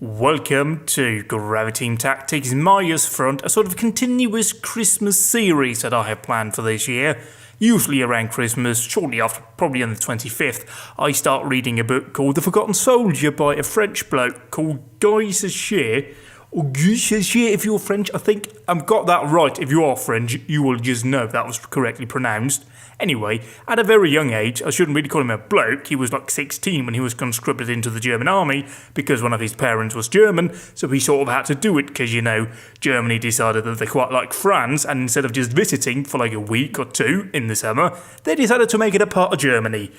Welcome to Gravity Tactics Mius Front, a sort of continuous Christmas series that I have planned for this year. Usually around Christmas, shortly after, probably on the 25th, I start reading a book called The Forgotten Soldier by a French bloke called Guy Sachet, or Guy Sachet if you're French. I think I've got that right. If you are French, you will just know that was correctly pronounced. Anyway, at a very young age, I shouldn't really call him a bloke, he was like 16 when he was conscripted into the German army because one of his parents was German, so he sort of had to do it because, you know, Germany decided that they quite like France, and instead of just visiting for like a week or two in the summer, they decided to make it a part of Germany.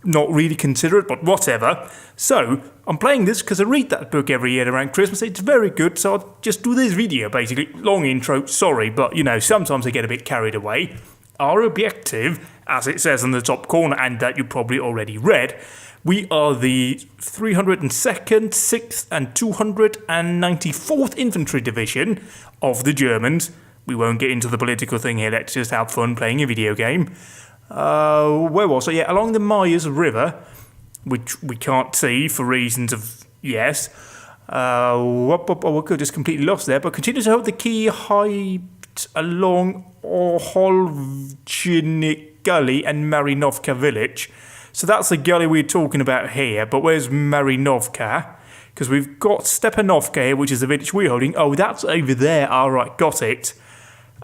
Not really considerate, but whatever. So, I'm playing this because I read that book every year around Christmas. It's very good, so I'll just do this video basically. Long intro, sorry, but you know, sometimes I get a bit carried away. Our objective, as it says in the top corner, and that you probably already read, we are the 302nd, 6th and 294th Infantry Division of the Germans. We won't get into the political thing here, let's just have fun playing a video game. Where was I? Yeah, along the Mius River, which we can't see for reasons of, yes. We could just completely lost there, but continue to hold the key height along Oholvchnik Gully and Marinovka village. So that's the gully we're talking about here, but where's Marinovka? Because we've got Stepanovka here, which is the village we're holding. Oh, that's over there. Alright, got it.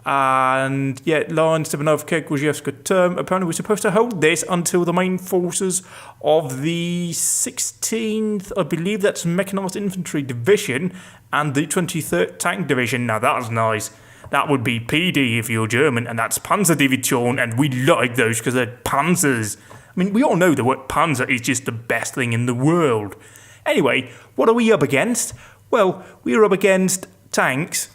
And yeah, line Stepanovka, Grzhievska term. Apparently we're supposed to hold this until the main forces of the 16th, I believe that's Mechanized Infantry Division, and the 23rd Tank Division. Now that's nice. That would be PD if you're German, and that's Panzerdivision, and we like those because they're panzers. I mean, we all know the word panzer is just the best thing in the world. Anyway, what are we up against? Well, we're up against tanks,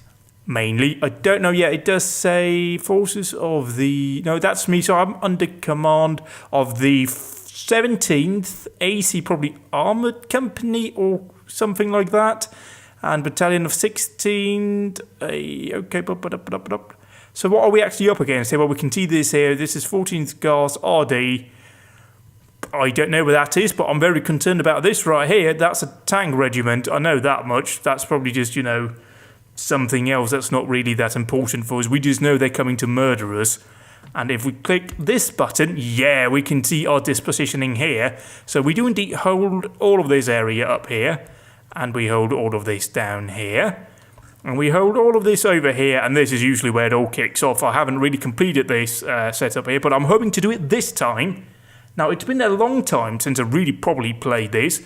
mainly. I don't know yet, it does say forces of the... No, that's me, so I'm under command of the 17th AC, probably Armoured Company or something like that. And battalion of 16th, okay, so what are we actually up against here? Well, we can see this here, this is 14th Guards RD. I don't know where that is, but I'm very concerned about this right here. That's a tank regiment, I know that much. That's probably just, you know, something else that's not really that important for us. We just know they're coming to murder us. And if we click this button, yeah, we can see our dispositioning here. So we do indeed hold all of this area up here. And we hold all of this down here. And we hold all of this over here. And this is usually where it all kicks off. I haven't really completed this setup here, but I'm hoping to do it this time. Now, it's been a long time since I really probably played this.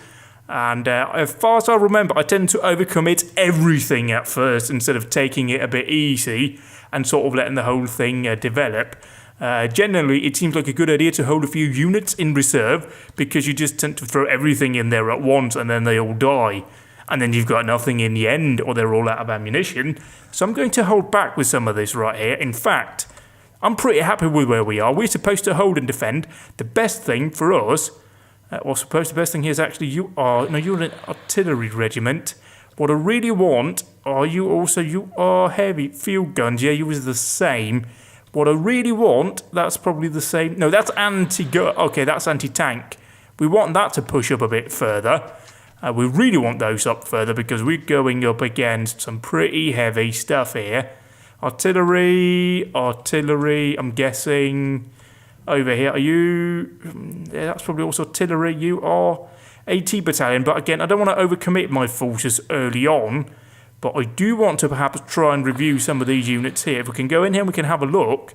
And as far as I remember, I tend to overcommit everything at first instead of taking it a bit easy and sort of letting the whole thing develop. Generally, it seems like a good idea to hold a few units in reserve because you just tend to throw everything in there at once and then they all die. And then you've got nothing in the end or they're all out of ammunition. So I'm going to hold back with some of this right here. In fact, I'm pretty happy with where we are. We're supposed to hold and defend. The best thing for us, the best thing here is actually you're an artillery regiment. What I really want are you are heavy field guns. Yeah, you was the same. What I really want, that's probably the same. No, that's okay, that's anti-tank. We want that to push up a bit further. We really want those up further because we're going up against some pretty heavy stuff here. Artillery, I'm guessing over here. Are you... Yeah, that's probably also artillery. You are AT battalion, but again, I don't want to overcommit my forces early on. But I do want to perhaps try and review some of these units here. If we can go in here, we can have a look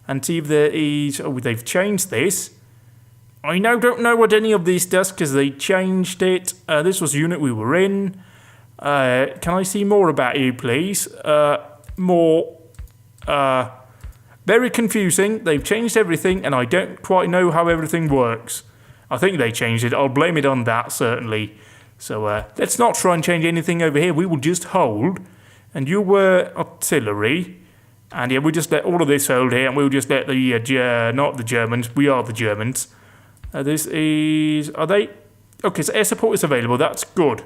and see if there is... Oh, they've changed this. I don't know what any of this does because they changed it. This was the unit we were in. Can I see more about you, please? Very confusing. They've changed everything and I don't quite know how everything works. I think they changed it. I'll blame it on that, certainly. So let's not try and change anything over here. We will just hold. And you were artillery. And yeah, we just let all of this hold here. And we'll just let the, not the Germans. We are the Germans. This is, are they? Okay, so air support is available. That's good.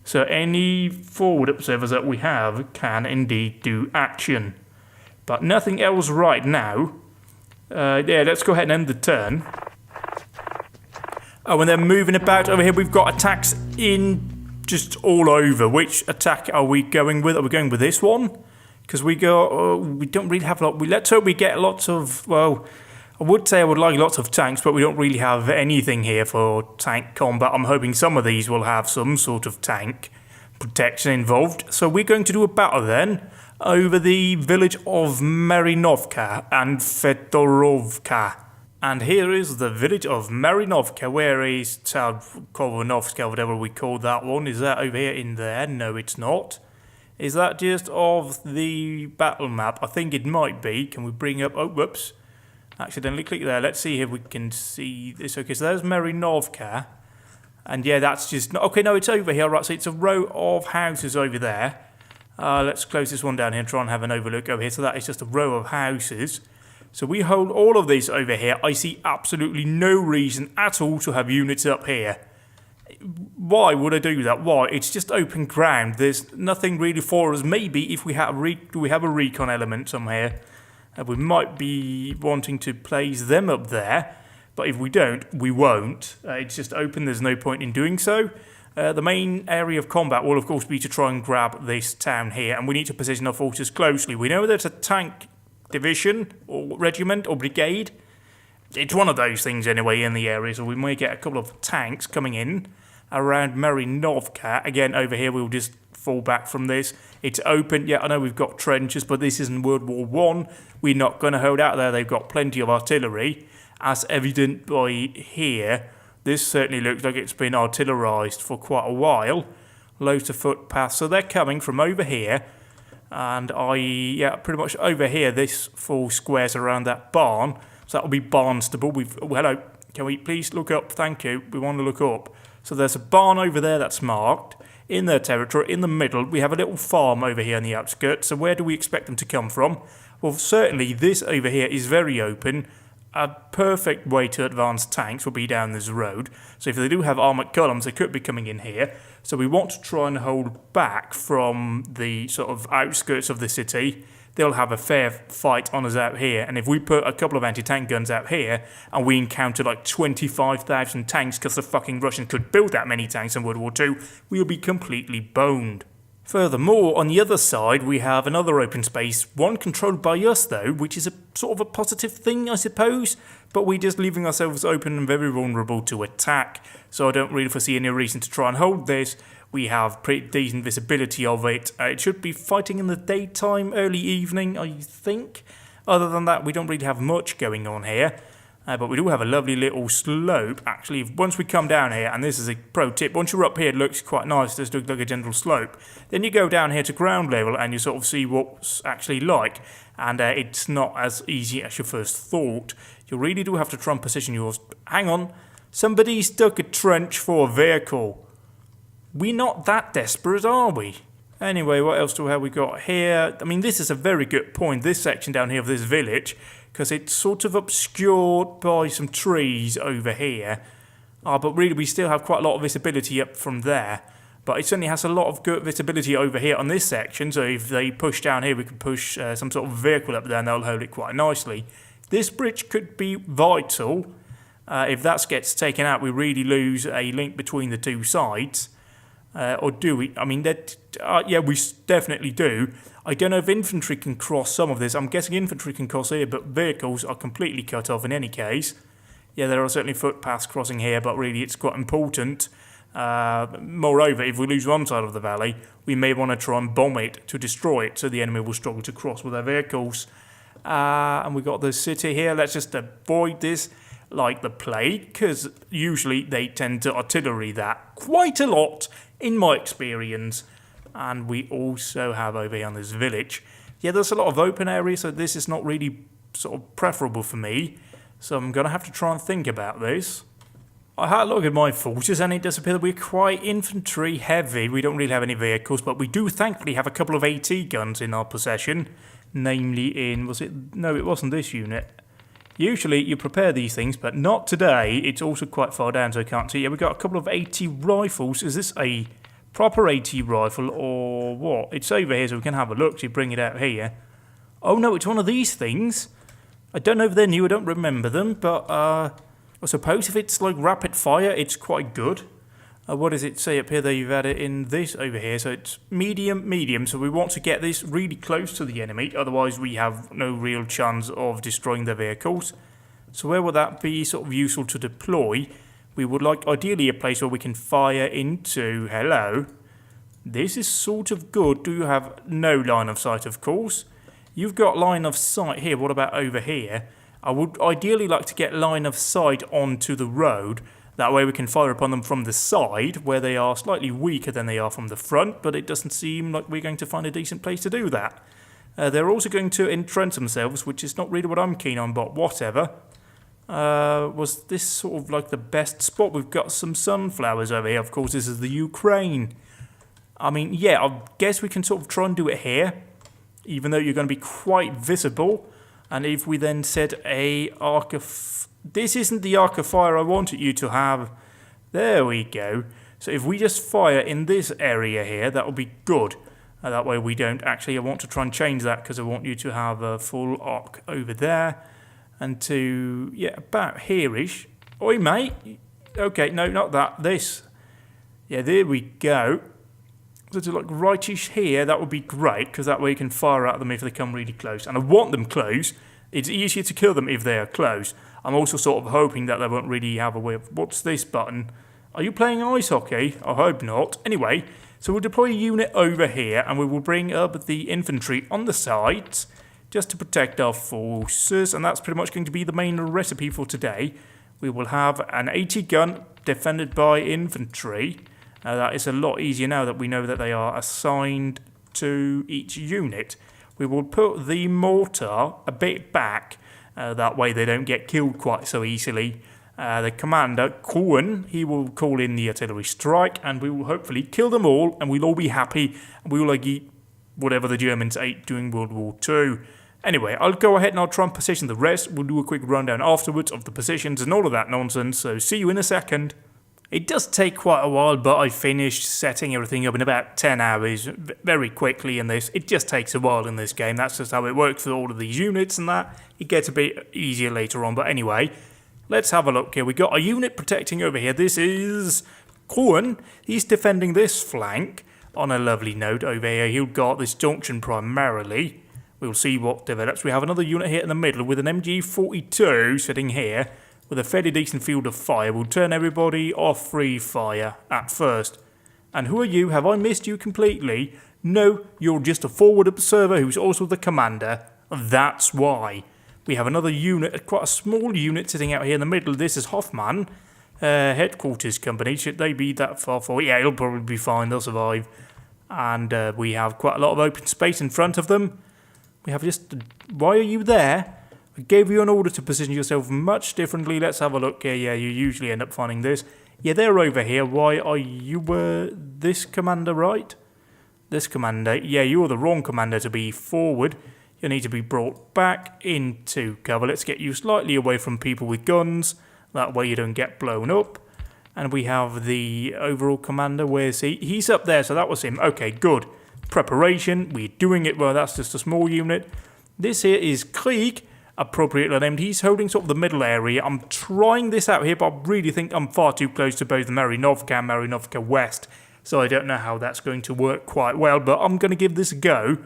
So any forward observers that we have can indeed do action. But nothing else right now. Yeah, let's go ahead and end the turn. Oh, and they're moving about over here. We've got attacks in just all over. Which attack are we going with? Are we going with this one? Because we don't really have a lot. Let's hope we get lots of, well, I would say I would like lots of tanks, but we don't really have anything here for tank combat. I'm hoping some of these will have some sort of tank protection involved. So we're going to do a battle then over the village of Marinovka and Fedorovka. And here is the village of Marinovka. Where is Kolonovska, whatever we call that one? Is that over here in there? No, it's not. Is that just of the battle map? I think it might be. Can we bring up... Oh, whoops. Accidentally click there. Let's see if we can see this. Okay, so there's Marinovka. And yeah, that's just... Okay, no, it's over here. Right, so it's a row of houses over there. Let's close this one down here and try and have an overlook over here. So that is just a row of houses. So we hold all of this over here. I see absolutely no reason at all to have units up here. Why would I do that? Why? It's just open ground. There's nothing really for us. Maybe if we have a recon element somewhere, we might be wanting to place them up there. But if we don't, we won't. It's just open. There's no point in doing so. The main area of combat will, of course, be to try and grab this town here. And we need to position our forces closely. We know there's a tank division or regiment or brigade. It's one of those things anyway in the area. So we may get a couple of tanks coming in around Marinovka. Again, over here, we'll just fall back from this. It's open. Yeah, I know we've got trenches, but this isn't World War One. We're not going to hold out there. They've got plenty of artillery. As evident by here, this certainly looks like it's been artillerized for quite a while. Loads of footpaths. So they're coming from over here. And pretty much over here, this full squares around that barn. So that'll be Barnstable. Hello, can we please look up? Thank you. We want to look up. So there's a barn over there that's marked. In their territory, in the middle, we have a little farm over here on the outskirts. So where do we expect them to come from? Well, certainly this over here is very open. A perfect way to advance tanks will be down this road. So if they do have armoured columns, they could be coming in here. So we want to try and hold back from the sort of outskirts of the city. They'll have a fair fight on us out here. And if we put a couple of anti-tank guns out here and we encounter like 25,000 tanks because the fucking Russians could build that many tanks in World War II, we'll be completely boned. Furthermore, on the other side, we have another open space, one controlled by us though, which is a sort of a positive thing, I suppose, but we're just leaving ourselves open and very vulnerable to attack, so I don't really foresee any reason to try and hold this. We have pretty decent visibility of it. It should be fighting in the daytime, early evening, I think. Other than that, we don't really have much going on here. But we do have a lovely little slope. Actually, once we come down here, and this is a pro tip, once you're up here, it looks quite nice. It does look like a gentle slope. Then you go down here to ground level, and you sort of see what's actually like. And it's not as easy as you first thought. You really do have to try and position yours. Hang on. Somebody's dug a trench for a vehicle. We're not that desperate, are we? Anyway, what else have we got here? I mean, this is a very good point, this section down here of this village, because it's sort of obscured by some trees over here. But really, we still have quite a lot of visibility up from there. But it certainly has a lot of good visibility over here on this section, so if they push down here, we can push some sort of vehicle up there and they'll hold it quite nicely. This bridge could be vital. If that gets taken out, we really lose a link between the two sides. Or do we? I mean, yeah, we definitely do. I don't know if infantry can cross some of this. I'm guessing infantry can cross here, but vehicles are completely cut off in any case. Yeah, there are certainly footpaths crossing here, but really it's quite important. Moreover, if we lose one side of the valley, we may want to try and bomb it to destroy it, so the enemy will struggle to cross with their vehicles. And we've got the city here. Let's just avoid this like the plague, because usually they tend to artillery that quite a lot, in my experience. And we also have over here on this village, yeah, there's a lot of open areas, so this is not really sort of preferable for me. So I'm going to have to try and think about this. I had a look at my forces, and it does appear that we're quite infantry heavy. We don't really have any vehicles, but we do thankfully have a couple of AT guns in our possession. Namely in, no, it wasn't this unit. Usually you prepare these things, but not today. It's also quite far down, so I can't see. Yeah, we've got a couple of AT rifles. Is this a proper AT rifle or what? It's over here, so we can have a look. So bring it out here. Oh no, it's one of these things. I don't know if they're new. I don't remember them, but I suppose if it's like rapid fire, it's quite good. What does it say up here? They've added in this over here. So it's medium, medium. So we want to get this really close to the enemy. Otherwise, we have no real chance of destroying their vehicles. So where would that be sort of useful to deploy? We would like ideally a place where we can fire into. Hello. This is sort of good. Do you have no line of sight, of course? You've got line of sight here. What about over here? I would ideally like to get line of sight onto the road. That way we can fire upon them from the side, where they are slightly weaker than they are from the front, but it doesn't seem like we're going to find a decent place to do that. They're also going to entrench themselves, which is not really what I'm keen on, but whatever. Was this sort of like the best spot? We've got some sunflowers over here. Of course, this is the Ukraine. I mean, yeah, I guess we can sort of try and do it here, even though you're going to be quite visible. And if we then set a arc of... This isn't the arc of fire I wanted you to have. There we go. So if we just fire in this area here, that will be good. That way we don't actually... I want to try and change that because I want you to have a full arc over there. And to... Yeah, about here-ish. Oi, mate. Okay, no, not that. This. Yeah, there we go. So to like rightish here, that would be great, because that way you can fire at them if they come really close. And I want them close. It's easier to kill them if they are close. I'm also sort of hoping that they won't really have a way of... What's this button? Are you playing ice hockey? I hope not. Anyway, so we'll deploy a unit over here, and we will bring up the infantry on the sides, just to protect our forces. And that's pretty much going to be the main recipe for today. We will have an 80 gun defended by infantry. That is a lot easier now that we know that they are assigned to each unit. We will put the mortar a bit back, that way they don't get killed quite so easily. The commander, Cohen, he will call in the artillery strike, and we will hopefully kill them all, and we'll all be happy, and we will like eat whatever the Germans ate during World War II. Anyway, I'll go ahead and I'll try and position the rest. We'll do a quick rundown afterwards of the positions and all of that nonsense, so see you in a second. It does take quite a while, but I finished setting everything up in about 10 hours very quickly in this. It just takes a while in this game. That's just how it works for all of these units and that. It gets a bit easier later on. But anyway, let's have a look here. We got a unit protecting over here. This is Cohen. He's defending this flank on a lovely note over here. He'll guard this junction primarily. We'll see what develops. We have another unit here in the middle with an MG42 sitting here, with a fairly decent field of fire. We'll turn everybody off free fire at first. And who are you? Have I missed you completely? No, you're just a forward observer who's also the commander. That's why. We have another unit, quite a small unit sitting out here in the middle. This is Hoffman, headquarters company. Should they be that far forward? Yeah, it'll probably be fine. They'll survive. And we have quite a lot of open space in front of them. We have just... Why are you there? I gave you an order to position yourself much differently. Let's have a look here. Yeah, you usually end up finding this. Yeah, they're over here. Why are you this commander, right? This commander. Yeah, you're the wrong commander to be forward. You need to be brought back into cover. Let's get you slightly away from people with guns. That way you don't get blown up. And we have the overall commander. Where's he? He's up there, so that was him. Okay, good. Preparation. We're doing it well. That's just a small unit. This here is Krieg. Appropriately named. He's holding sort of the middle area. I'm trying this out here, but I really think I'm far too close to both Marinovka and Marinovka West, so I don't know how that's going to work quite well, but I'm going to give this a go.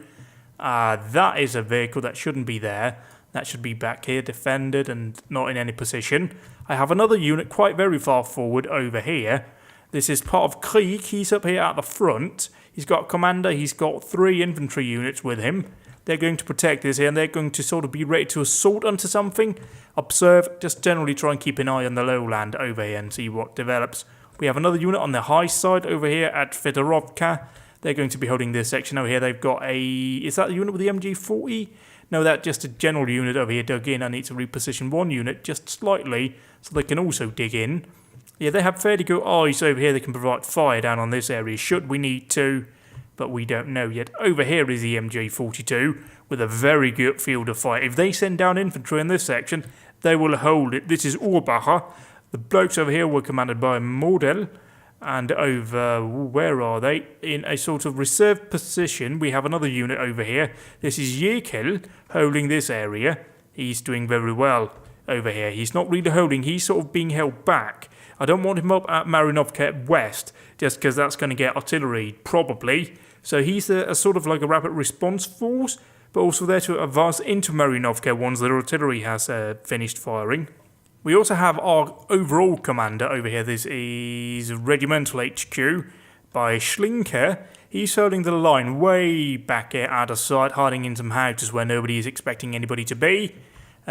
That is a vehicle that shouldn't be there. That should be back here, defended and not in any position. I have another unit quite very far forward over here. This is part of Krieg. He's up here at the front. He's got a commander. He's got 3 infantry units with him. They're going to protect this here, and they're going to sort of be ready to assault onto something. Observe, just generally try and keep an eye on the lowland over here and see what develops. We have another unit on the high side over here at Fedorovka. They're going to be holding this section over here. They've got a... Is that the unit with the MG40? No, that's just a general unit over here dug in. I need to reposition one unit just slightly so they can also dig in. Yeah, they have fairly good eyes over here. They can provide fire down on this area should we need to. But we don't know yet. Over here is the MG42 with a very good field of fire. If they send down infantry in this section, they will hold it. This is Urbacher. The blokes over here were commanded by Model. And over, where are they? In a sort of reserve position, we have another unit over here. This is Jekyll holding this area. He's doing very well over here. He's not really holding. He's sort of being held back. I don't want him up at Marinovka West, just because that's going to get artillery, probably. So he's a sort of like a rapid response force, but also there to advance into Marinovka once the artillery has finished firing. We also have our overall commander over here. This is Regimental HQ by Schlinker. He's holding the line way back here out of sight, hiding in some houses where nobody is expecting anybody to be.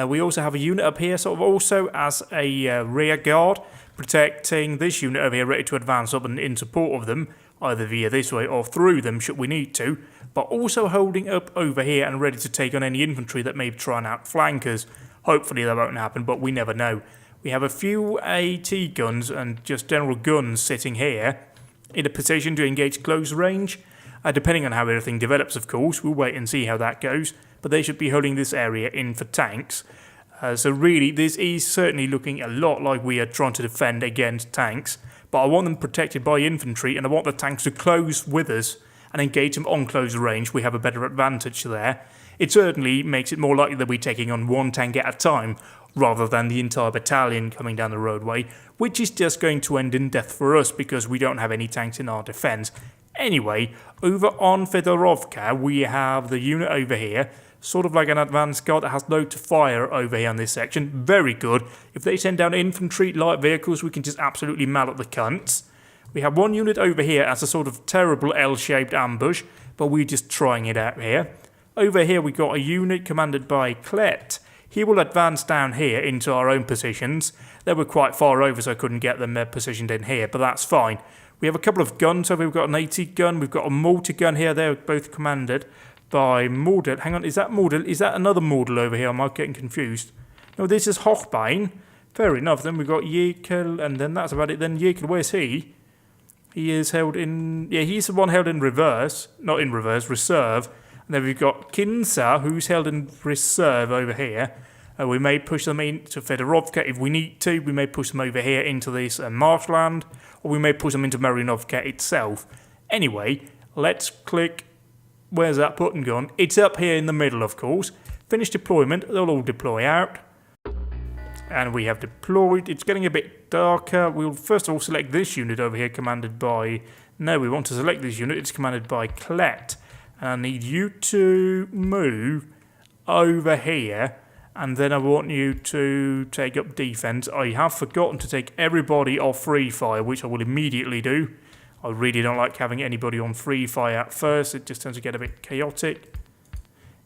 We also have a unit up here, sort of also as a rear guard, protecting this unit over here, ready to advance up and in support of them, either via this way or through them should we need to, but also holding up over here and ready to take on any infantry that may try and outflank us. Hopefully that won't happen, but we never know. We have a few AT guns and just general guns sitting here in a position to engage close range. Depending on how everything develops, of course, we'll wait and see how that goes, but they should be holding this area in for tanks. So really, this is certainly looking a lot like we are trying to defend against tanks, but I want them protected by infantry, and I want the tanks to close with us and engage them on close range. We have a better advantage there. It certainly makes it more likely that we're taking on one tank at a time, rather than the entire battalion coming down the roadway, which is just going to end in death for us because we don't have any tanks in our defence. Anyway, over on Fedorovka, we have the unit over here, sort of like an advanced guard that has load to fire over here on this section. Very good. If they send down infantry, light vehicles, we can just absolutely mallet the cunts. We have one unit over here as a sort of terrible L-shaped ambush, but we're just trying it out here. Over here we got a unit commanded by Klet. He will advance down here into our own positions. They were quite far over, so I couldn't get them positioned in here, but that's fine. We have a couple of guns over. We've got an AT gun. We've got a mortar gun here. They're both commanded by Mordel. Hang on, is that Mordel? Is that another Mordel over here? Am I getting confused? No, this is Hochbein. Fair enough. Then we've got Jekyll, and then that's about it. Then Jekyll, where's he? He is held in... Yeah, he's the one held in reverse. Not in reverse, reserve. And then we've got Kinsa, who's held in reserve over here. We may push them into Fedorovka if we need to. We may push them over here into this marshland, or we may push them into Marinovka itself. Anyway, let's click... Where's that button gone? It's up here in the middle, of course. Finish deployment. They'll all deploy out. And we have deployed. It's getting a bit darker. We'll first of all select this unit over here, commanded by... No, we want to select this unit. It's commanded by Klet. And I need you to move over here. And then I want you to take up defense. I have forgotten to take everybody off free fire, which I will immediately do. I really don't like having anybody on free fire at first. It just tends to get a bit chaotic.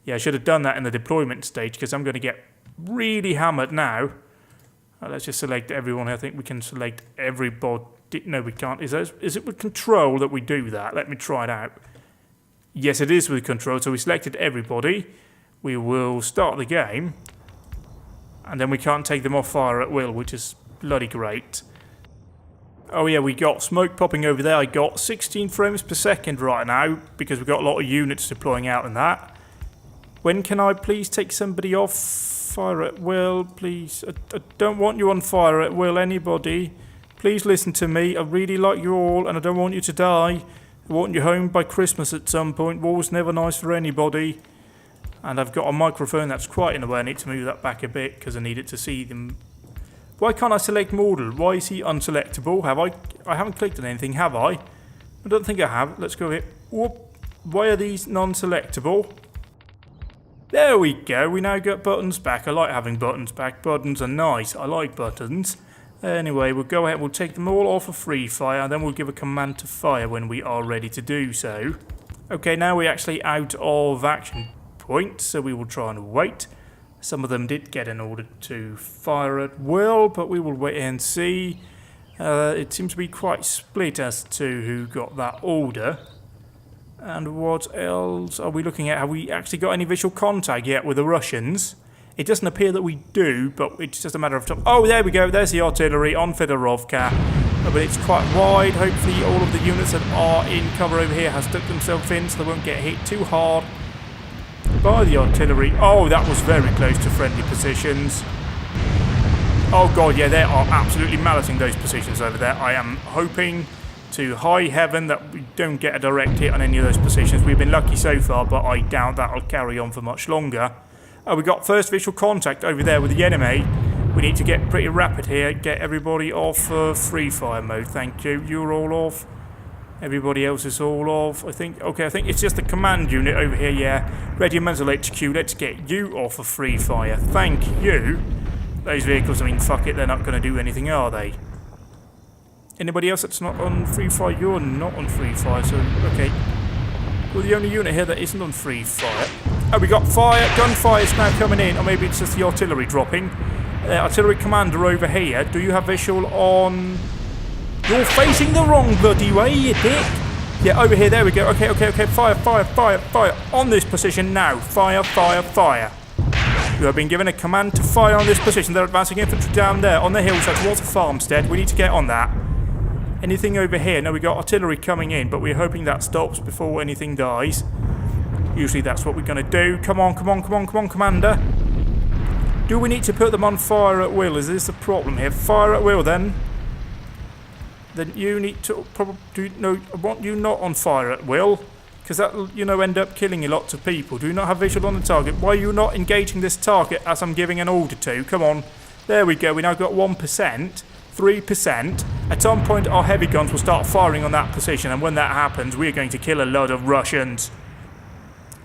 Yeah, I should have done that in the deployment stage because I'm going to get really hammered now. Let's just select everyone. I think we can select everybody. No, we can't. Is it with control that we do that? Let me try it out. Yes, it is with control. So we selected everybody. We will start the game. And then we can't take them off fire at will, which is bloody great. Oh yeah, we got smoke popping over there. I got 16 frames per second right now because we've got a lot of units deploying out in that. When can I please take somebody off fire at will, please? I don't want you on fire at will, anybody. Please listen to me. I really like you all and I don't want you to die. I want you home by Christmas at some point. War's never nice for anybody. And I've got a microphone that's quite in the way. I need to move that back a bit because I need it to see them. Why can't I select Mordel? Why is he unselectable? I haven't clicked on anything, have I? I don't think I have. Let's go here. Whoop. Why are these non-selectable? There we go. We now got buttons back. I like having buttons back. Buttons are nice. I like buttons. Anyway, we'll go ahead. We'll take them all off of free fire. And then we'll give a command to fire when we are ready to do so. Okay, now we're actually out of action point. So we will try and wait. Some of them did get an order to fire at will, but we will wait and see. It seems to be quite split as to who got that order. And what else are we looking at? Have we actually got any visual contact yet with the Russians? It doesn't appear that we do, but it's just a matter of time. Oh, there we go. There's the artillery on Fedorovka. But it's quite wide. Hopefully all of the units that are in cover over here have stuck themselves in so they won't get hit too hard by the artillery. Oh, that was very close to friendly positions. Oh god, yeah, they are absolutely malleting those positions over there. I am hoping to high heaven that we don't get a direct hit on any of those positions. We've been lucky so far, but I doubt that'll carry on for much longer. We got first visual contact over there with the enemy. We need to get pretty rapid here. Get everybody off free fire mode. Thank you. You're all off. Everybody else is all off. I think it's just the command unit over here, yeah. Regimental HQ, let's get you off of free fire. Thank you. Those vehicles, I mean, fuck it, they're not going to do anything, are they? Anybody else that's not on free fire? You're not on free fire, so, okay. We're the only unit here that isn't on free fire. Oh, we got fire. Gunfire is now coming in, or maybe it's just the artillery dropping. Artillery commander over here. Do you have visual on... You're facing the wrong bloody way, you dick. Yeah, over here, there we go. Okay. Fire. On this position now. Fire. You have been given a command to fire on this position. They're advancing infantry down there on the hillside towards a farmstead. We need to get on that. Anything over here? No, we got artillery coming in, but we're hoping that stops before anything dies. Usually that's what we're going to do. Come on, Commander. Do we need to put them on fire at will? Is this the problem here? Fire at will, then. Then you need to probably... No, I want you not on fire at will. Because that'll, end up killing a lot of people. Do you not have visual on the target? Why are you not engaging this target as I'm giving an order to? Come on. There we go. We now got 1%. 3%. At some point, our heavy guns will start firing on that position. And when that happens, we're going to kill a lot of Russians.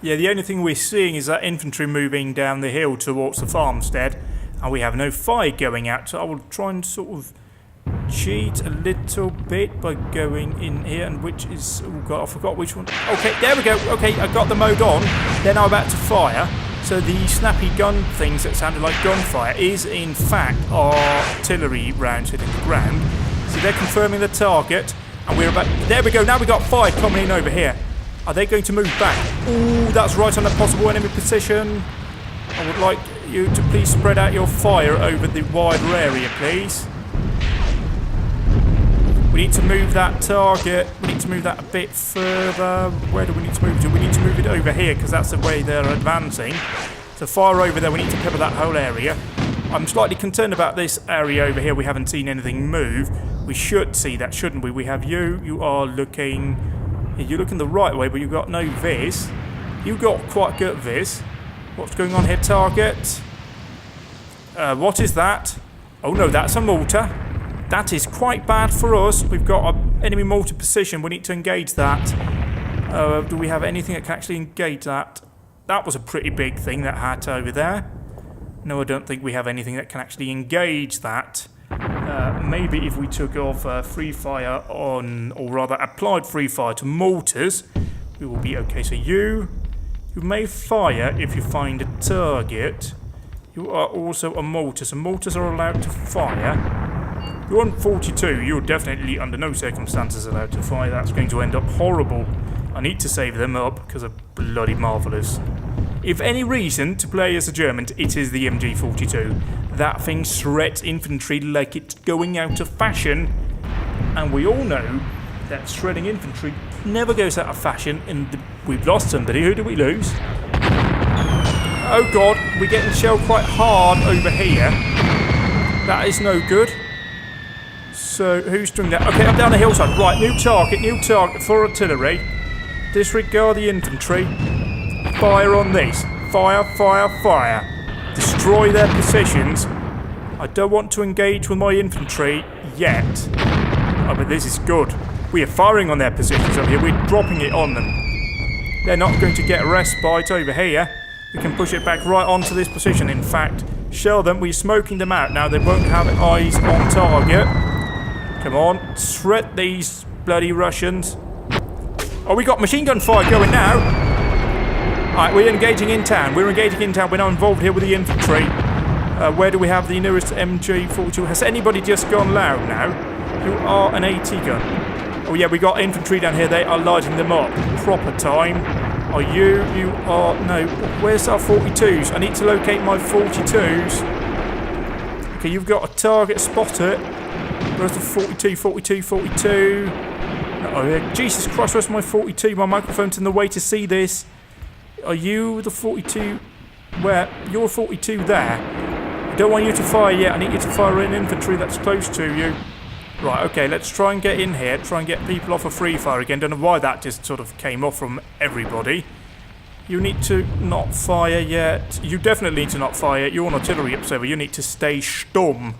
Yeah, the only thing we're seeing is that infantry moving down the hill towards the farmstead. And we have no fire going out. So I will try and sort of... cheat a little bit by going in here, and which is... Oh god, I forgot which one. Okay, there we go. Okay, I got the mode on. They're now about to fire. So the snappy gun things that sounded like gunfire is in fact artillery rounds hitting the ground. So they're confirming the target, and we're about... There we go. Now we got fire coming in over here. Are they going to move back? Ooh, that's right on a possible enemy position. I would like you to please spread out your fire over the wider area, please. We need to move that target. We need to move that a bit further. Where do we need to move to? We need to move it over here because that's the way they're advancing. So fire over there. We need to cover that whole area. I'm slightly concerned about this area over here. We haven't seen anything move. We should see that, shouldn't we? We have you. You are looking... You're looking the right way, but you've got no vis. You've got quite good vis. What's going on here, target? What is that? Oh no, that's a mortar. That is quite bad for us. We've got an enemy mortar position. We need to engage that. Do we have anything that can actually engage that? That was a pretty big thing, that hat over there. No, I don't think we have anything that can actually engage that. Maybe if we took off free fire on, or rather applied free fire to mortars, we will be okay. So you may fire if you find a target. You are also a mortar, so mortars are allowed to fire. You're on 42, you're definitely under no circumstances allowed to fire. That's going to end up horrible. I need to save them up because they're bloody marvellous. If any reason to play as a German, it is the MG42. That thing shreds infantry like it's going out of fashion. And we all know that shredding infantry never goes out of fashion. And we've lost somebody. Who did we lose? Oh god, we're getting shelled quite hard over here. That is no good. So, who's doing that? Okay, I'm down the hillside. Right, new target for artillery. Disregard the infantry. Fire on this. Fire, fire, fire. Destroy their positions. I don't want to engage with my infantry yet. Oh, but this is good. We are firing on their positions over here. We're dropping it on them. They're not going to get a respite over here. We can push it back right onto this position. In fact, shell them. We're smoking them out now. They won't have eyes on target. Come on. Shred these bloody Russians. Oh, we got machine gun fire going now. Alright, we're engaging in town. We're now involved here with the infantry. Where do we have the nearest MG42? Has anybody just gone loud now? You are an AT gun. Oh yeah, we got infantry down here. They are lighting them up. Proper time. Are you? You are... No. Where's our 42s? I need to locate my 42s. Okay, you've got a target. Spot it. Where's the 42? 42, 42. Oh yeah. Jesus Christ, where's my 42? My microphone's in the way to see this. Are you the 42? Where? You're 42 there. I don't want you to fire yet. I need you to fire in infantry that's close to you. Right, okay, let's try and get in here. Try and get people off of free fire again. Don't know why that just sort of came off from everybody. You need to not fire yet. You definitely need to not fire. You're an artillery observer. You need to stay stum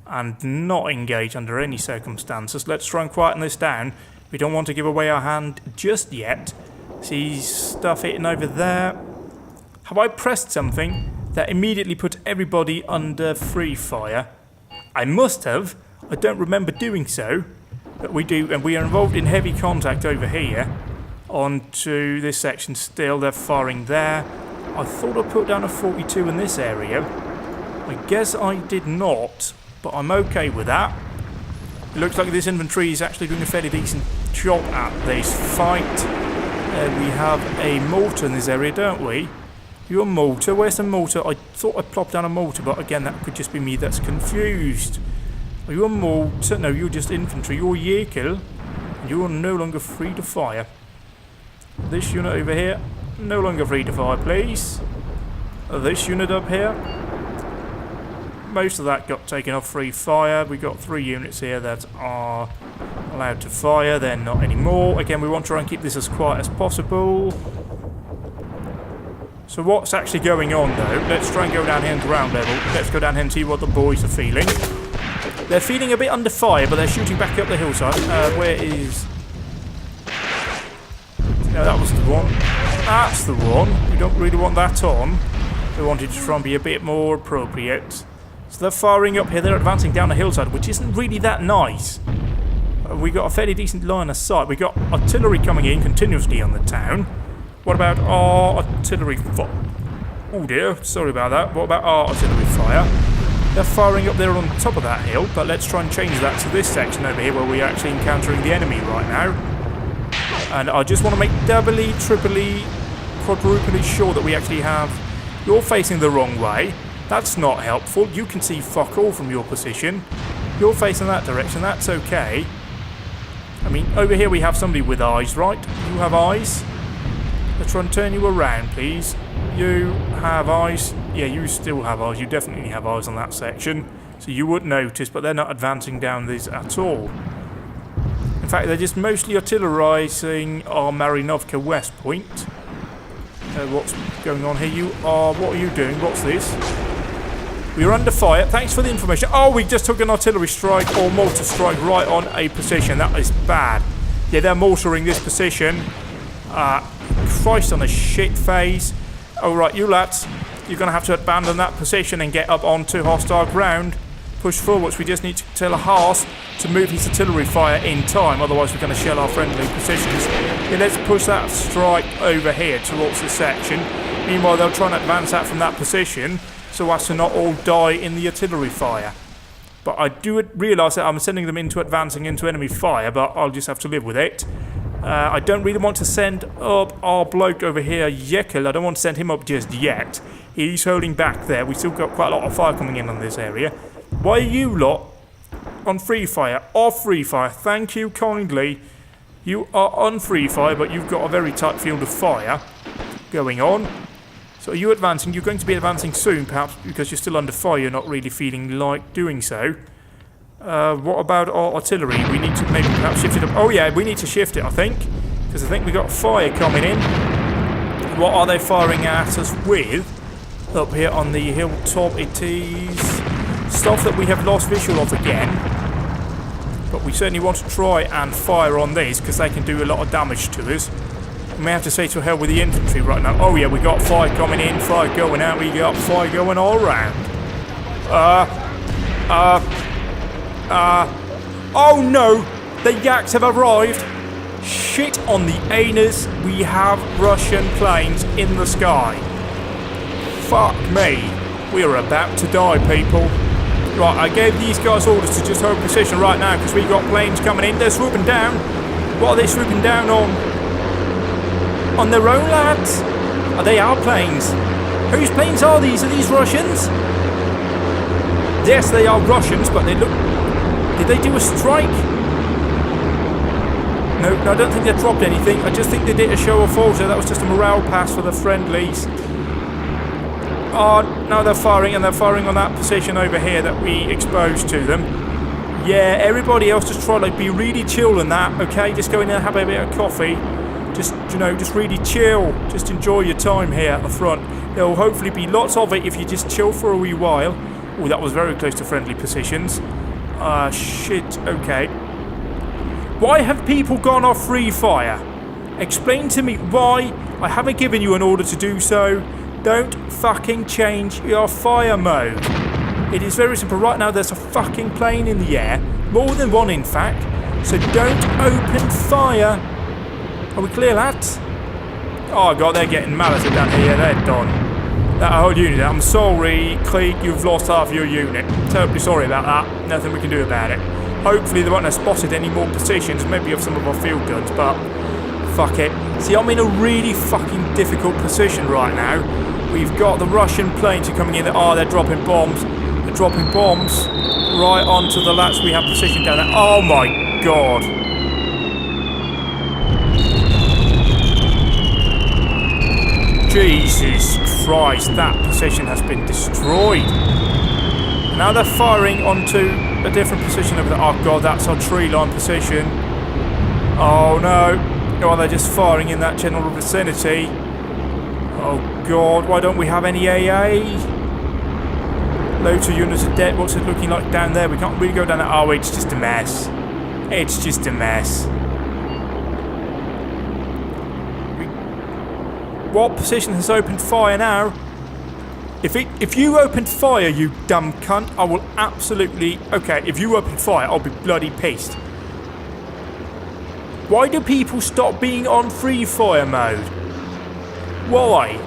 and not engage under any circumstances. Let's try and quieten this down. We don't want to give away our hand just yet. See stuff hitting over there. Have I pressed something that immediately put everybody under free fire? I must have. I don't remember doing so. But we do, and we are involved in heavy contact over here. Onto this section still. They're firing there. I thought I put down a 42 in this area. I guess I did not. But I'm okay with that. It looks like this infantry is actually doing a fairly decent job at this fight. We have a mortar in this area, don't we? You're a mortar. Where's the mortar? I thought I plopped down a mortar, but again, that could just be me that's confused. Are you a mortar? No, you're just infantry. You're Yekel. And you're no longer free to fire. This unit over here, no longer free to fire, please. This unit up here. Most of that got taken off free fire. We got 3 units here that are allowed to fire. They're not anymore. Again, we want to try and keep this as quiet as possible. So what's actually going on, though? Let's try and go down here in ground level. Let's go down here and see what the boys are feeling. They're feeling a bit under fire, but they're shooting back up the hillside. Where is... No, that was the one. That's the one. We don't really want that on. We wanted to try and be a bit more appropriate. So they're firing up here. They're advancing down the hillside, which isn't really that nice. We got a fairly decent line of sight. We got artillery coming in continuously on the town. What about our artillery fire? Oh dear, sorry about that. What about our artillery fire? They're firing up there on top of that hill, but let's try and change that to this section over here where we're actually encountering the enemy right now. And I just want to make doubly, triply, quadruply sure that we actually have... You're facing the wrong way. That's not helpful. You can see fuck all from your position. You're facing that direction. That's okay. I mean, over here we have somebody with eyes, right? You have eyes. Let's try and turn you around, please. You have eyes. Yeah, you still have eyes. You definitely have eyes on that section. So you would notice, but they're not advancing down this at all. In fact, they're just mostly artillerizing our Marinovka West point. What's going on here? You are... What are you doing? What's this? We're under fire. Thanks for the information. Oh, we just took an artillery strike or mortar strike right on a position. That is bad. Yeah, they're mortaring this position. Christ on a shit phase. Alright, you lads. You're going to have to abandon that position and get up onto hostile ground. Push forwards. We just need to tell Haas to move his artillery fire in time. Otherwise, we're going to shell our friendly positions. Yeah, let's push that strike over here towards this section. Meanwhile, they'll try and advance out from that position so as to not all die in the artillery fire. But I do realise that I'm sending them into advancing into enemy fire, but I'll just have to live with it. I don't really want to send up our bloke over here, Jekyll. I don't want to send him up just yet. He's holding back there. We've still got quite a lot of fire coming in on this area. Why are you lot on free fire? Off free fire. Thank you kindly. You are on free fire, but you've got a very tight field of fire going on. So are you advancing? You're going to be advancing soon, perhaps, because you're still under fire. You're not really feeling like doing so. What about our artillery? We need to maybe perhaps shift it up. Oh yeah, we need to shift it, I think. Because I think we got fire coming in. What are they firing at us with? Up here on the hilltop, it is stuff that we have lost visual of again. But we certainly want to try and fire on these, because they can do a lot of damage to us. We may have to say to hell with the infantry right now. Oh yeah, we got fire coming in, fire going out, we got fire going all around. Oh no! The Yaks have arrived! Shit on the anus, we have Russian planes in the sky. Fuck me. We are about to die, people. Right, I gave these guys orders to just hold position right now because we got planes coming in. They're swooping down. What are they swooping down on? On their own, lads? Are they our planes? Whose planes are these? Are these Russians? Yes, they are Russians, but they look... Did they do a strike? No, I don't think they dropped anything. I just think they did a show of force. That was just a morale pass for the friendlies. Oh, now they're firing, and they're firing on that position over here that we exposed to them. Yeah, everybody else just try to be really chill in that, okay? Just go in there and have a bit of coffee. Just you know, just really chill. Just enjoy your time here at the front. There will hopefully be lots of it if you just chill for a wee while. Oh, that was very close to friendly positions. Shit, okay. Why have people gone off free fire? Explain to me why. I haven't given you an order to do so. Don't fucking change your fire mode. It is very simple. Right now there's a fucking plane in the air. More than one, in fact. So don't open fire. Are we clear, lads? Oh god, they're getting malleted down here. They're done. That whole unit. I'm sorry, Cleek, you've lost half your unit. Terribly sorry about that. Nothing we can do about it. Hopefully they won't have spotted any more positions, maybe of some of our field guns, but fuck it. See, I'm in a really fucking difficult position right now. We've got the Russian planes who are coming in. Oh, they're dropping bombs. They're dropping bombs right onto the lats we have positioned down there. Oh my god. Jesus Christ, that position has been destroyed. Now they're firing onto a different position over there. Oh god, that's our tree line position. Oh no. Oh, they're just firing in that general vicinity. Oh god, why don't we have any AA? Low 2 units are dead. What's it looking like down there? We can't really go down there. Oh, it's just a mess. It's just a mess. What position has opened fire now? If you opened fire, you dumb cunt, I will absolutely... Okay, if you open fire, I'll be bloody pissed. Why do people stop being on free fire mode? Why?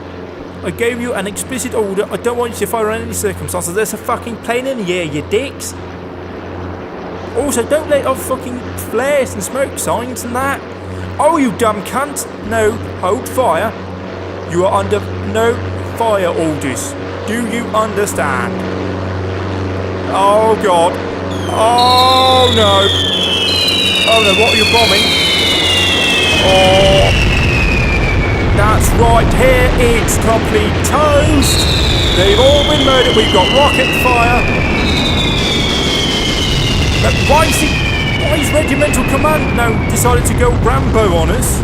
I gave you an explicit order. I don't want you to fire in any circumstances. There's a fucking plane in the air, you dicks. Also, don't let off fucking flares and smoke signs and that. Oh, you dumb cunt. No, hold fire. You are under no fire orders. Do you understand? Oh god. Oh no. Oh no, what are you bombing? Oh. That's right, here it's complete toast. They've all been murdered. We've got rocket fire. But why is Regimental Command now decided to go Rambo on us?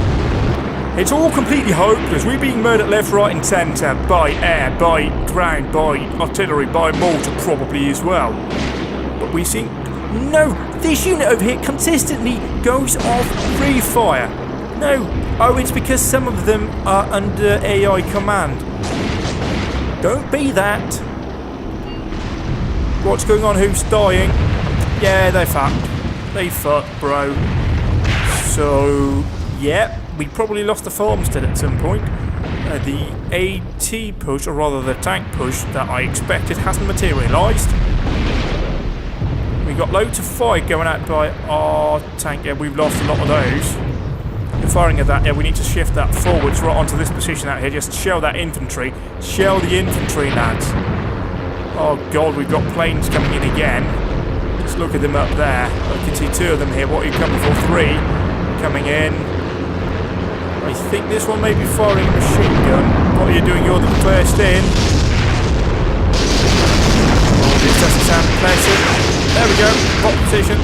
It's all completely hopeless. We're being murdered left, right and centre. By air, by ground, by artillery, by mortar probably as well. But we see... No! This unit over here consistently goes off free fire. No. Oh, it's because some of them are under AI command. Don't be that. What's going on? Who's dying? Yeah, they fucked. They fucked, bro. So... Yep. We probably lost the Farmstead at some point. The AT push, or rather the tank push that I expected hasn't materialised. We got loads of fire going out by our tank. Yeah, we've lost a lot of those. The firing of that, yeah, we need to shift that forwards right onto this position out here. Just shell that infantry. Shell the infantry, lads. Oh god, we've got planes coming in again. Just look at them up there. I can see 2 of them here. What are you coming for? 3 coming in. I think this one may be firing a machine gun. What are you doing? You're the first in. Oh, this doesn't sound pleasant. There we go. Hot position.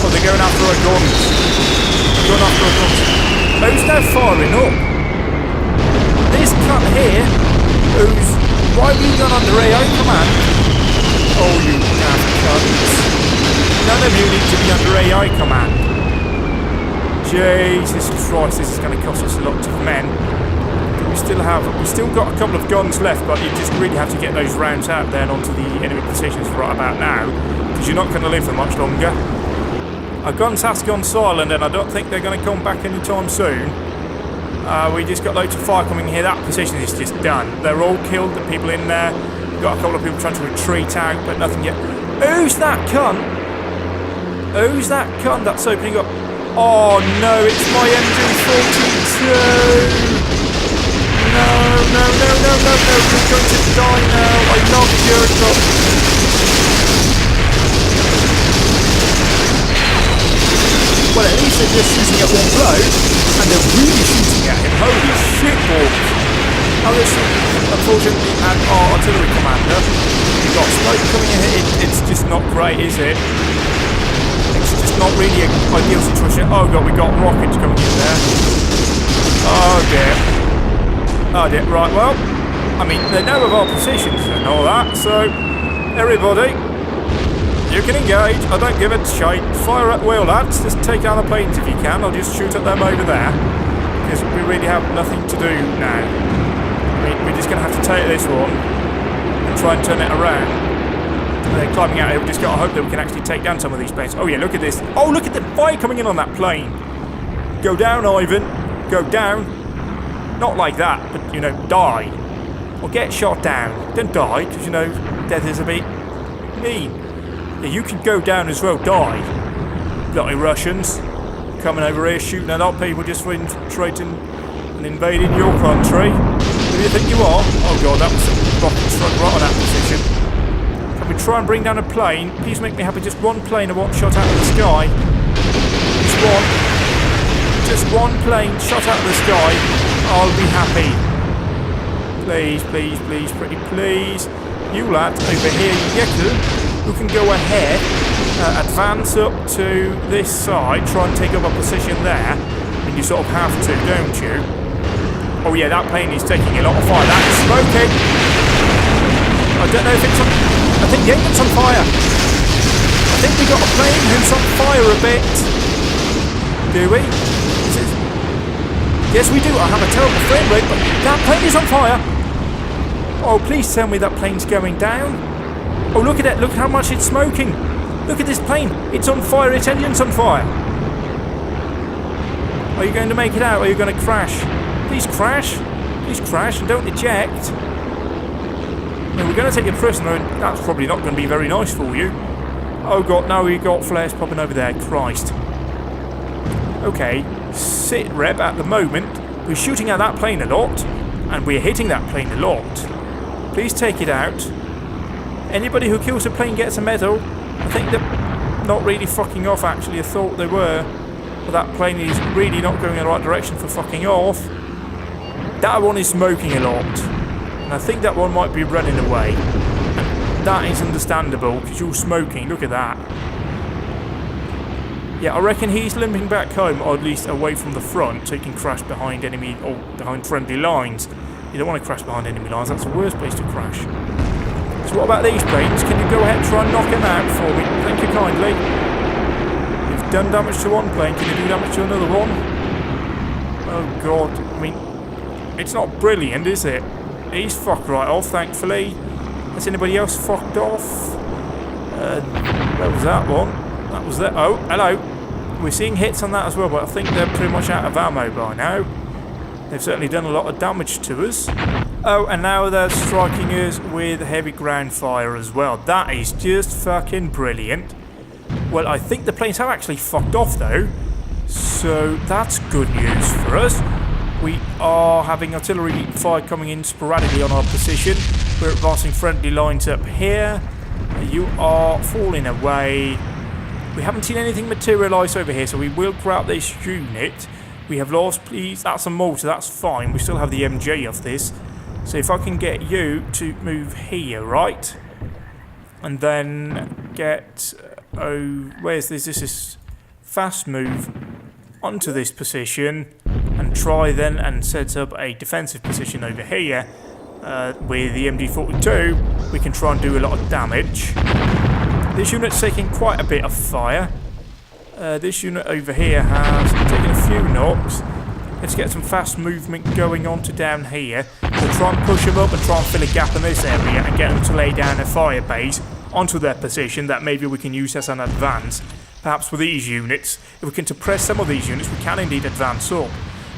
Oh, they're going after our guns. They're going after our guns. Who's now firing up? This cunt here, who's... Why have you gone under AI command? Oh, you damn cunts. None of you need to be under AI command. Jesus Christ, this is going to cost us a lot of men. We've still got a couple of guns left, but you just really have to get those rounds out there and onto the enemy positions right about now, because you're not going to live for much longer. Our guns has gone silent, and I don't think they're going to come back anytime soon. We just got loads of fire coming here. That position is just done. They're all killed, the people in there. We've got a couple of people trying to retreat out, but nothing yet. Who's that cunt? Who's that cunt that's opening up? Oh no, it's my MG42! No, you're going to die now. I love your job. Well, at least they're just shooting at one blow, and they're really shooting at him. Holy shit, balls. Now this, unfortunately, at our artillery commander, we've got smoke coming in here. It's just not great, is it? It's just not really an ideal situation. Oh god, we got rockets coming in there. Oh dear. Oh dear. Right, well, I mean, they know of our positions and all that, so everybody, you can engage. I don't give a shite. Fire at will, lads. Just take down the planes if you can. I'll just shoot at them over there. Because we really have nothing to do now. We're just going to have to take this one and try and turn it around. They're climbing out here. We've just got to hope that we can actually take down some of these planes. Oh yeah, look at this. Oh, look at the fire coming in on that plane. Go down, Ivan. Go down. Not like that, but, you know, die. Or get shot down. Don't die, because, you know, death is a bit mean. Yeah, you can go down as well, die. Bloody Russians. Coming over here, shooting at our people just for infiltrating and invading your country. Who do you think you are? Oh god, that was a rocket struck right on that position. Can we try and bring down a plane? Please make me happy. Just one plane I want shot out of the sky. Just one. Just one plane shot out of the sky. I'll be happy. Please, please, please, pretty please. You lad over here, who can go ahead, advance up to this side, try and take up a position there. And you sort of have to, don't you? Oh yeah, that plane is taking a lot of fire. That is smoking. I don't know if it's on... I think the engine's on fire. I think we got a plane who's on fire a bit. Do we? Yes, we do. I have a terrible frame rate, but that plane is on fire. Oh, please tell me that plane's going down. Oh, look at it. Look how much it's smoking. Look at this plane. It's on fire. Its engine's on fire. Are you going to make it out? Or are you going to crash? Please crash. Please crash and don't eject. No, we're going to take you prisoner, and that's probably not going to be very nice for you. Oh, God. No, we got flares popping over there. Christ. Okay. Sit rep at the moment. We're shooting at that plane a lot. And we're hitting that plane a lot. Please take it out. Anybody who kills a plane gets a medal. I think they're not really fucking off, actually. I thought they were. But that plane is really not going in the right direction for fucking off. That one is smoking a lot. And I think that one might be running away. And that is understandable, because you're smoking. Look at that. Yeah, I reckon he's limping back home, or at least away from the front, so he can crash behind enemy, or behind friendly lines. You don't want to crash behind enemy lines. That's the worst place to crash. So what about these planes? Can you go ahead and try and knock them out for me? Thank you kindly. You've done damage to one plane. Can you do damage to another one? Oh god. I mean, it's not brilliant, is it? He's fucked right off, thankfully. Has anybody else fucked off? Where was that one? That was that. Oh, hello. We're seeing hits on that as well, but I think they're pretty much out of ammo by now. They've certainly done a lot of damage to us. Oh, and now they're striking us with heavy ground fire as well. That is just fucking brilliant. Well, I think the planes have actually fucked off though. So that's good news for us. We are having artillery fire coming in sporadically on our position. We're advancing friendly lines up here. You are falling away. We haven't seen anything materialise over here, so we will grab this unit. We have lost, please. That's a mortar, that's fine. We still have the MG of this. So if I can get you to move here, right? And then get... oh, where's this? This is fast move onto this position. And try then and set up a defensive position over here. With the MG42, we can try and do a lot of damage. This unit's taking quite a bit of fire. This unit over here has taken a few knocks. Let's get some fast movement going on to down here. We'll try and push them up and try and fill a gap in this area and get them to lay down a fire base onto their position that maybe we can use as an advance. Perhaps with these units, if we can suppress some of these units, we can indeed advance up.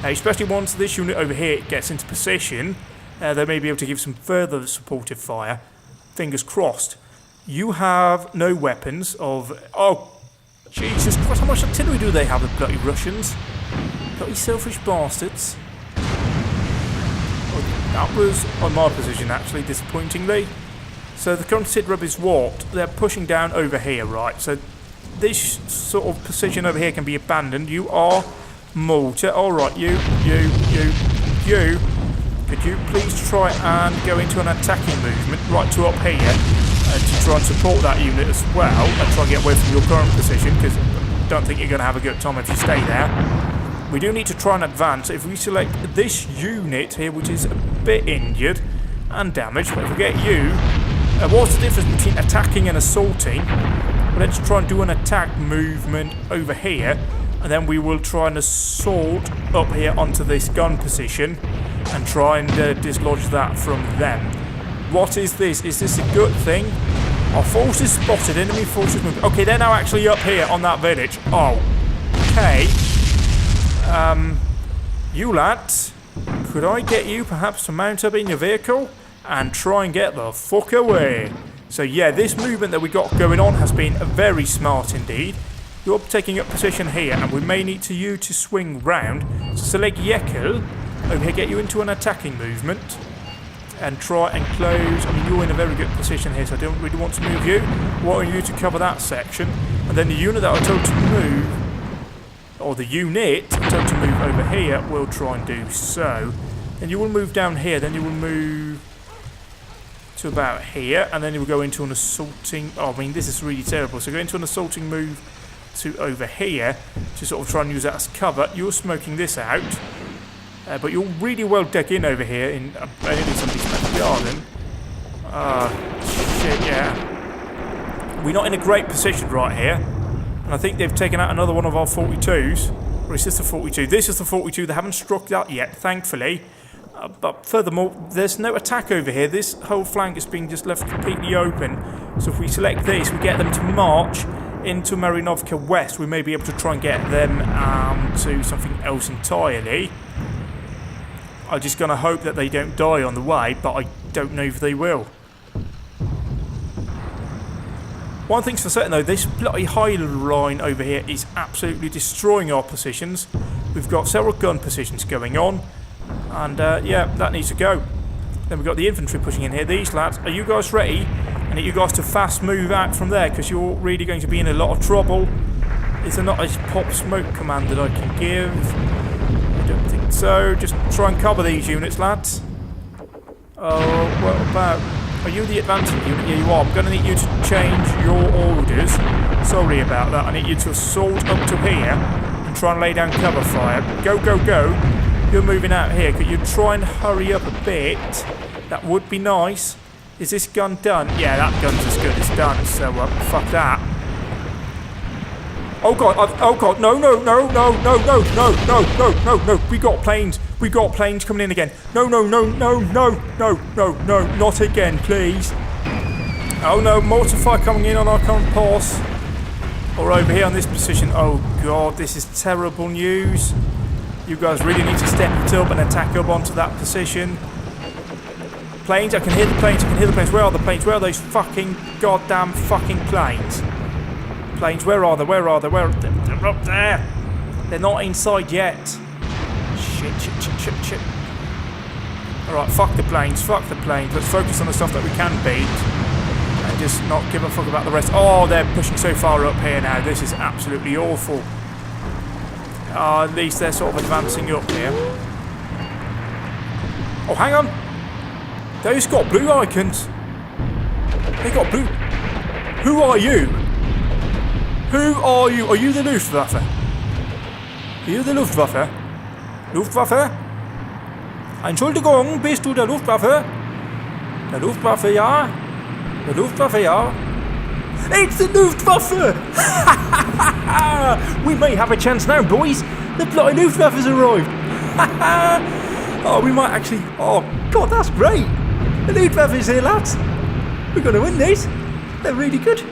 Especially once this unit over here gets into position, they may be able to give some further supportive fire. Fingers crossed. You have no weapons of... oh, Jesus Christ, how much artillery do they have, the bloody Russians? Bloody selfish bastards. Oh, that was on my position, actually, disappointingly. So the current sit rep is what? They're pushing down over here, right? So this sort of position over here can be abandoned. You are mortar. Alright, you. Could you please try and go into an attacking movement right to up here? To try and support that unit as well and try and get away from your current position, because I don't think you're going to have a good time if you stay there. we do need to try and advance. If we select this unit here, which is a bit injured and damaged, but if we get you, what's the difference between attacking and assaulting? Well, let's try and do an attack movement over here, and then we will try and assault up here onto this gun position and try and dislodge that from them. What is this? Is this a good thing? Our forces spotted, enemy forces moving. Okay, they're now actually up here on that village. Oh, okay. You lads, could I get you perhaps to mount up in your vehicle and try and get the fuck away? So yeah, this movement that we got going on has been very smart indeed. You're taking up position here, and we may need you to swing round. So select Jekyll over here, get you into an attacking movement, and try and close. I mean, you're in a very good position here, so I don't really want to move you. I want you to cover that section, and then the unit that I told to move, or the unit I told to move over here, will try and do so. Then you will move down here, then you will move to about here, and then you will go into an assaulting. Oh, I mean, this is really terrible. So go into an assaulting move to over here to sort of try and use that as cover. You're smoking this out, but you're really well dug in over here in somebody's back garden. Shit, yeah. We're not in a great position right here, and I think they've taken out another one of our 42s. Or is this the 42? This is the 42. They haven't struck that yet, thankfully. But furthermore, there's no attack over here. This whole flank is being just left completely open. So if we select this, we get them to march into Marinovka West. We may be able to try and get them to something else entirely. I'm just going to hope that they don't die on the way, but I don't know if they will. One thing's for certain though, this bloody high line over here is absolutely destroying our positions. We've got several gun positions going on, and yeah, that needs to go. Then we've got the infantry pushing in here. These lads, are you guys ready? I need you guys to fast move out from there, because you're really going to be in a lot of trouble. Is there not a pop smoke command that I can give? I don't think so. Just try and cover these units, lads. Oh, what about... Are you the advancing unit? Yeah, you are. I'm going to need you to change your orders. Sorry about that. I need you to assault up to here and try and lay down cover fire. Go, go, go. You're moving out here. Could you try and hurry up a bit? That would be nice. Is this gun done? Yeah, that gun's as good as done, so fuck that. Oh god, oh god, no, no, no, no, no, no, no, no, no, no, no, we got planes coming in again. No, no, no, no, no, no, no, no, not again, please. Oh no, mortar fire coming in on our current pass. Or over here on this position. Oh god, this is terrible news. You guys really need to step it up and attack up onto that position. Planes, I can hear the planes, I can hear the planes. Where are the planes? Where are those fucking goddamn fucking planes? Planes, where are they? Where are they? Where are they? They're up there. They're not inside yet. Shit, shit, shit, shit, shit. Alright, fuck the planes, fuck the planes. Let's focus on the stuff that we can beat. And just not give a fuck about the rest. Oh, they're pushing so far up here now. This is absolutely awful. At least they're sort of advancing up here. Oh, hang on. Those got blue icons. They got blue. Who are you? Who are you? Are you the Luftwaffe? Are you the Luftwaffe? Luftwaffe? Entschuldigung, bist du der Luftwaffe? Der Luftwaffe, ja. Der Luftwaffe, ja. It's the Luftwaffe! We may have a chance now, boys. The bloody Luftwaffe's arrived. Oh, we might actually... Oh, God, that's great. The Luftwaffe's here, lads. We're going to win this. They're really good.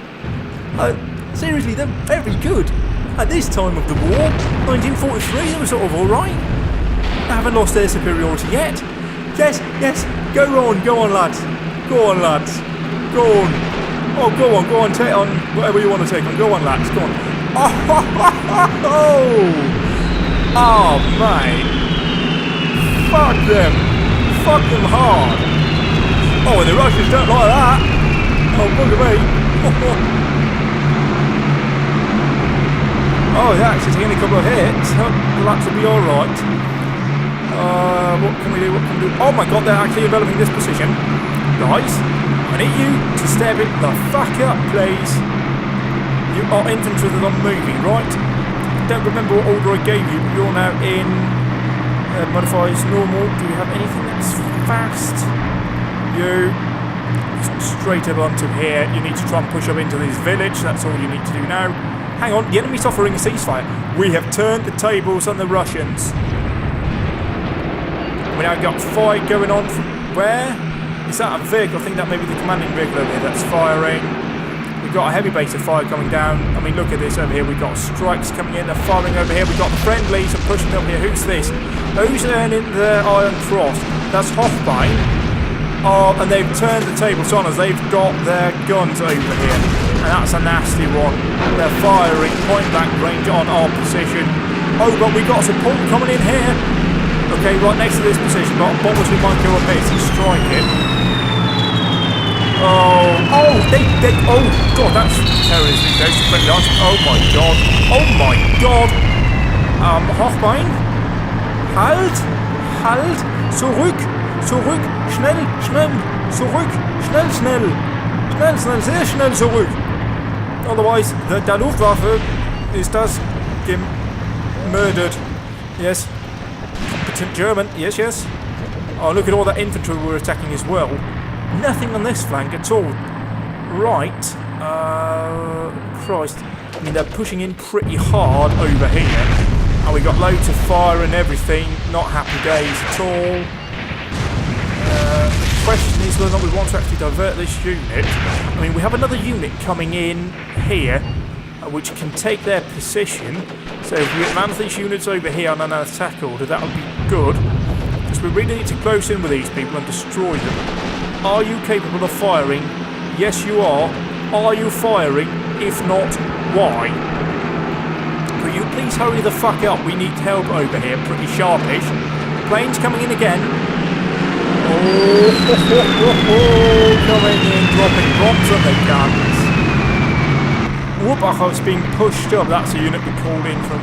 Seriously, they're very good. At this time of the war, 1943, they were sort of alright. They haven't lost their superiority yet. Yes, yes, go on, lads. Go on, lads. Go on. Oh, go on, take on whatever you want to take on. Go on, lads, go on. Oh, mate. Fuck them hard. Oh, and the Russians don't like that. Oh, bugger me. Oh, they're actually taking a couple of hits. The lads will be alright. What can we do? Oh my god, they're actually developing this position. Guys, I need you to step it the fuck up, please. You are infantry that are moving, right? don't remember what order I gave you, but you're now in modifies normal. Do you have anything that's fast? You straight up onto here. You need to try and push up into this village. That's all you need to do now. Hang on, the enemy's offering a ceasefire. We have turned the tables on the Russians. We now got a fight going on from where? Is that a vehicle? I think that may be the commanding vehicle over here that's firing. We've got a heavy base of fire coming down. I mean, look at this over here. We've got strikes coming in. They're firing over here. We've got the friendlies and pushing up here. Who's this? Who's earning the Iron Cross? That's Hochbein. Oh, and they've turned the tables on us. They've got their guns over here. And that's a nasty one. They're firing point blank range on our position. Oh, but we've got support coming in here. Okay, right next to this position. Got bombers who might go up here to strike it. Oh, God, that's terrorist these days. Oh my God. Oh my God. Hochbein? Halt! Zurück! Schnell! Zurück! Schnell! Sehr schnell zurück! Otherwise, der Luftwaffe ist das murdered. Yes. Competent German. Yes. Oh, look at all that infantry we're attacking as well. Nothing on this flank at all. Right. Christ. I mean, they're pushing in pretty hard over here. And we got loads of fire and everything. Not happy days at all. The question is whether or not we want to actually divert this unit. I mean, we have another unit coming in here, which can take their position. So if we advance these units over here on an attack order, that would be good. Because we really need to close in with these people and destroy them. Are you capable of firing? Yes, you are. Are you firing? If not, why? Could you please hurry the fuck up? We need help over here, pretty sharpish. Planes coming in again. Oh, coming in, dropping bombs on the guns. Wupachow's being pushed up. That's a unit we called in from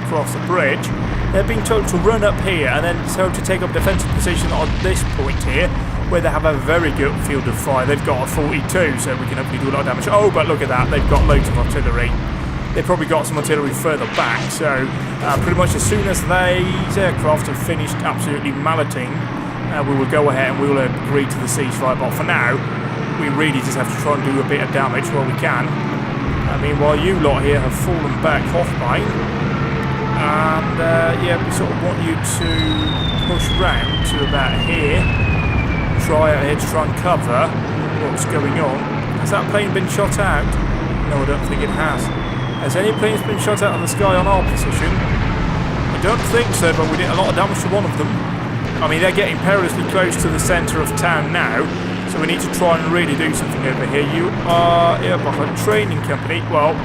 across the bridge. They're being told to run up here and then told to take up defensive position on this point here, where they have a very good field of fire. They've got a 42, so we can hopefully do a lot of damage. Oh, but look at that. They've got loads of artillery. They've probably got some artillery further back, so pretty much as soon as these aircraft have finished absolutely malleting, we will go ahead and we will agree to the ceasefire. But for now, we really just have to try and do a bit of damage while we can. I mean, while you lot here have fallen back Hochbein, and yeah, we sort of want you to push round to about here. Try out here to try and cover what's going on. Has that plane been shot out? No, I don't think it has. Has any planes been shot out of the sky on our position? I don't think so, but we did a lot of damage to one of them. I mean, they're getting perilously close to the centre of town now, so we need to try and really do something over here. You are a training company. Well,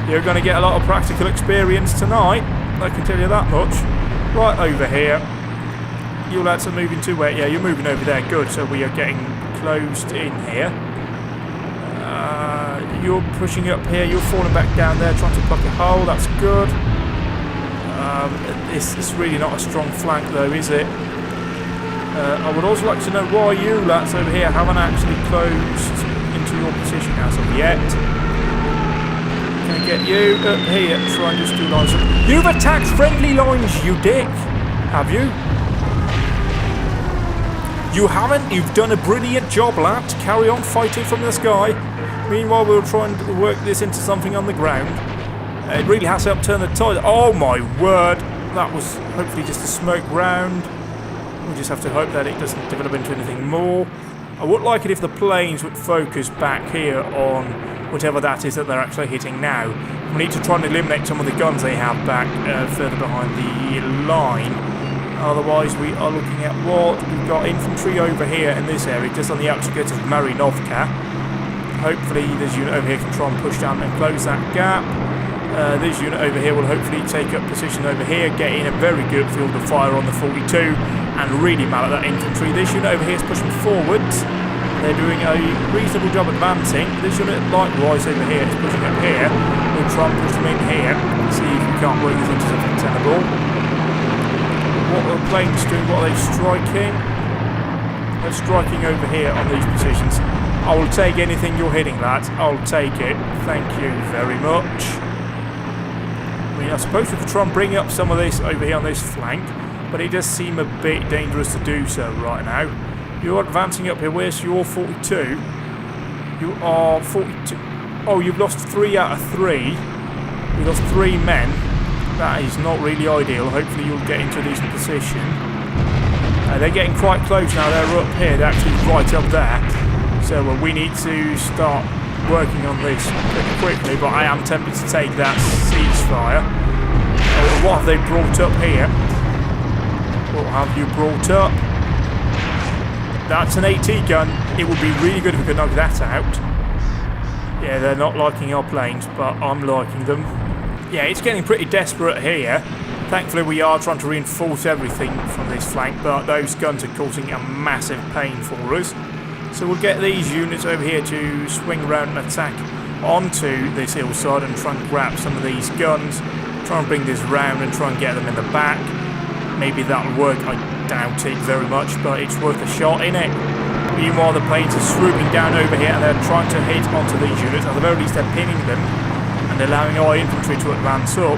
you're going to get a lot of practical experience tonight, I can tell you that much. Right over here. You lads are moving to where? Yeah, you're moving over there. Good, so we are getting closed in here. You're pushing up here. You're falling back down there, trying to block a hole. That's good. It's really not a strong flank, though, is it? I would also like to know why you lads over here haven't actually closed into your position as of yet. Can I get you up here? Try and just do lines up. You've attacked friendly lines, you dick! Have you? You haven't? You've done a brilliant job, lad. Carry on fighting from the sky. Meanwhile, we'll try and work this into something on the ground. It really has to upturn the tide. Oh my word! That was hopefully just a smoke round. We just have to hope that it doesn't develop into anything more. I would like it if the planes would focus back here on whatever that is that they're actually hitting now. We need to try and eliminate some of the guns they have back further behind the line. Otherwise, we are looking at what? We've got infantry over here in this area, just on the outskirts of Marinovka. Hopefully this unit over here can try and push down and close that gap. This unit over here will hopefully take up position over here, get in a very good field of fire on the 42 and really mallet that infantry. This unit over here is pushing forwards. They're doing a reasonable job advancing. This unit likewise over here is pushing up here. We'll try and push them in here, see if we can't work this into something tenable. What are the planes doing? What are they striking? They're striking over here on these positions. I will take anything you're hitting, lads. I'll take it. Thank you very much. mean, I suppose we could try and bring up some of this over here on this flank, but it does seem a bit dangerous to do so right now. You're advancing up here. Where's your 42? You are 42. Oh, you've lost 3 out of 3. You lost 3 men. That is not really ideal. Hopefully you'll get into a decent position. They're getting quite close now. They're up here. They're actually right up there. So we need to start working on this pretty quickly, but I am tempted to take that ceasefire. What have they brought up here? What have you brought up? That's an AT gun. It would be really good if we could knock that out. Yeah, they're not liking our planes, but I'm liking them. Yeah, it's getting pretty desperate here. Thankfully, we are trying to reinforce everything from this flank, but those guns are causing a massive pain for us. So we'll get these units over here to swing around and attack onto this hillside and try and grab some of these guns. Try and bring this round and try and get them in the back. Maybe that'll work. I doubt it very much, but it's worth a shot, innit? Meanwhile, the planes are swooping down over here and they're trying to hit onto these units. At the very least, they're pinning them and allowing our infantry to advance up.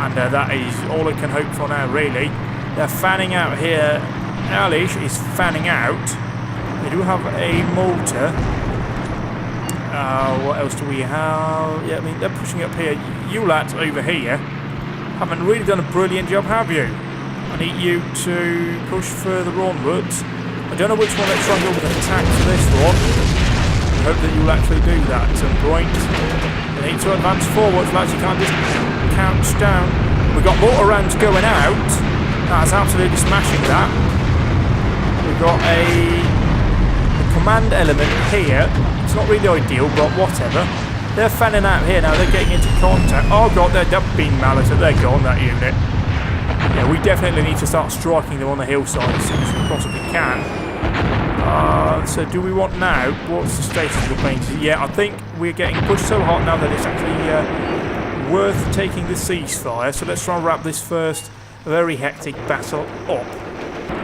And that is all I can hope for now, really. They're fanning out here. Alish is fanning out. They do have a mortar. What else do we have? Yeah, I mean, they're pushing up here. You lads over here haven't really done a brilliant job, have you? I need you to push further onwards. I don't know which one. Let's try and go with an attack for this one. I hope that you'll actually do that at some point. They need to advance forwards, lads. You can't just couch down. We've got mortar rounds going out. That's absolutely smashing that. We've got a command element here. It's not really ideal, but whatever. They're fanning out here now. They're getting into contact. Oh god, they're being mallet. They're gone, that unit. Yeah, we definitely need to start striking them on the hillside as soon as we possibly can. So do we want now? What's the status of the planes? Yeah, I think we're getting pushed so hard now that it's actually worth taking the ceasefire. So let's try and wrap this first very hectic battle up.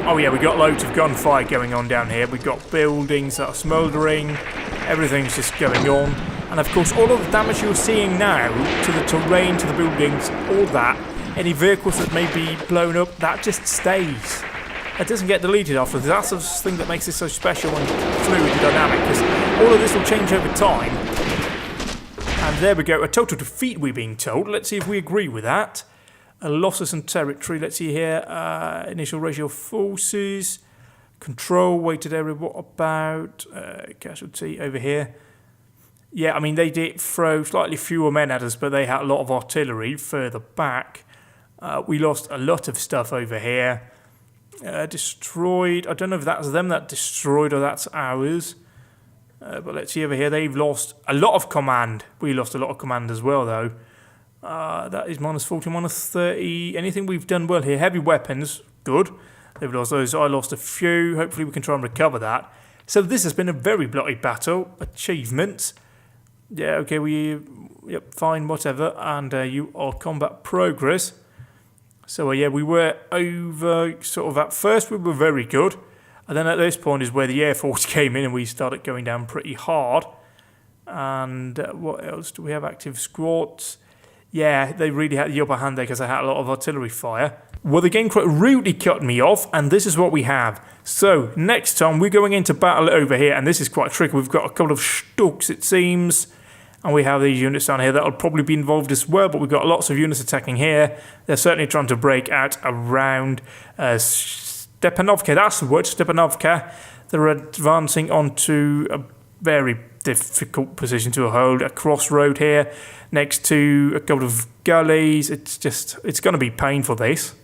Oh yeah, we got loads of gunfire going on down here. We've got buildings that are smouldering. Everything's just going on. And of course, all of the damage you're seeing now to the terrain, to the buildings, all that, any vehicles that may be blown up, that just stays. It doesn't get deleted after. That's the thing that makes this so special and fluid and dynamic, because all of this will change over time. And there we go, a total defeat, we're being told. Let's see if we agree with that. Losses and territory, let's see here. Initial ratio of forces. Control, weighted area, what about casualty over here? Yeah, I mean, they did throw slightly fewer men at us, but they had a lot of artillery further back. We lost a lot of stuff over here. Destroyed, I don't know if that's them that destroyed or that's ours. But let's see over here, they've lost a lot of command. We lost a lot of command as well, though. That is minus 40, minus 30. Anything we've done well here. Heavy weapons, good. They've lost those. I lost a few. Hopefully we can try and recover that. So this has been a very bloody battle. Achievements. Yeah, okay, yep, fine, whatever. And you are combat progress. So yeah, we were over, sort of at first we were very good. And then at this point is where the Air Force came in and we started going down pretty hard. And what else do we have? Active squads. Yeah, they really had the upper hand there because I had a lot of artillery fire. Well, the game quite rudely cut me off, and this is what we have. So, next time we're going into battle over here, and this is quite tricky. We've got a couple of Stuks, it seems, and we have these units down here that'll probably be involved as well, but we've got lots of units attacking here. They're certainly trying to break out around Stepanovka. That's the word, Stepanovka. They're advancing onto a very difficult position to hold, a crossroad here next to a couple of gullies. It's going to be painful, this.